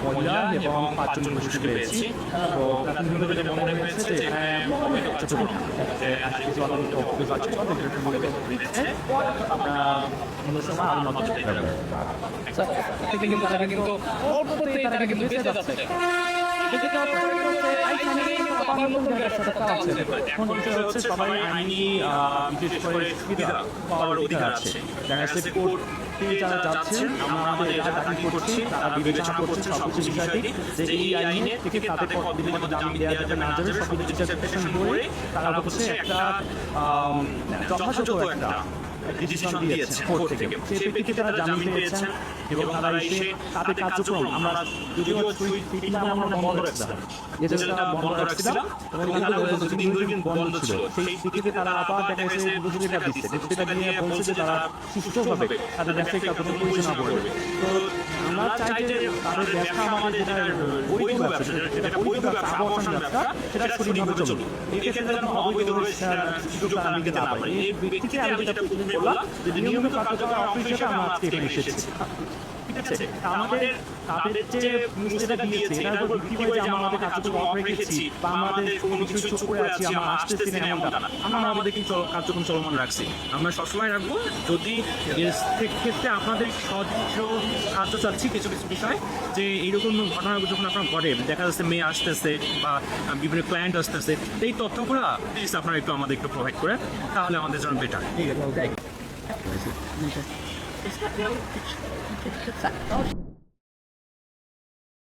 মহিলা এবং 5 জন পুরুষ পেয়েছি। তো প্রাথমিকভাবে যেটা মনে হয়েছে যে এখানে আমরা অন্য সময় আরো নজর দিতে পারবো। তারা কিন্তু তারা কিন্তু বেঁচে যাচ্ছে। সবাই আইনি বিশেষ করে সুবিধা পাওয়ার অধিকার আছে। দেখা যাচ্ছে কোর্টে যারা যাচ্ছেন আমরা আমাদের এটা দাবি করছি, তারা বিবেচনা করছে সবকিছু বিষয়টি যে এই আইনে থেকে তাদের বিধিমতো জামিন দেওয়া যাবে না যাবে সব ডিসিশন করে তারা হচ্ছে একটা যথাযথ একটা ডিসিশন দিয়েছে কোর্ট থেকে। সেই প্রেক্ষিতে তারা জামিন পেয়েছেন এবং তারা এসে তাদের কার্যক্রম আমরা যদিও আমরা বন্ধ রাখছিলাম, যেটা বন্ধ রাখছিলাম দিন ধরে কিন্তু বন্ধ ছিল। সেই প্রেক্ষিতে তারা আবার দেখা গেছে বুঝিটা দিচ্ছে, যেটা নিয়ে বলছে যে তারা সুস্থভাবে তাদের ব্যবসায়িক কার্যক্রম পরিচালনা করবে। তো আমরা চাই যে তাদের ব্যবসা আমাদের যেটা বৈধ ব্যবসা, যেটা বৈধ ব্যবসা আবর্ষণ ব্যবসা সেটা সঠিকভাবে চলবে। এক্ষেত্রে যেন অবৈধভাবে সুযোগটা আমি দিতে না পারি। এই ব্যক্তিকে আমি যেটা বললাম যে নিয়মিত কার্যক্রম অফিসে আমরা আজকে এখানে এসেছি। ঠিক আছে, তাদের যে নিউজটা দিয়েছে এটার উপর ভিত্তি করে যে আমরা আমাদের কার্যক্রম অফ রেখেছি বা আমাদের কোনো কিছু চুপ করে আছি, আমরা আসতেছি না এমনটা না, আমরা আমাদের কার্যক্রম চলমান রাখছি। আমরা সবসময় রাখবো। যদি ক্ষেত্রে আপনাদের সহজ সাহায্য চাচ্ছি কিছু কিছু বিষয়, যে এইরকম ঘটনা যখন আপনার ঘটে, দেখা যাচ্ছে মেয়ে আসতেছে বা বিভিন্ন ক্লায়েন্ট আসতেছে, এই তথ্যগুলো প্লিজ আপনারা একটু আমাদের একটু প্রোভাইড করে, তাহলে আমাদের জন্য বেটার। ঠিক আছে।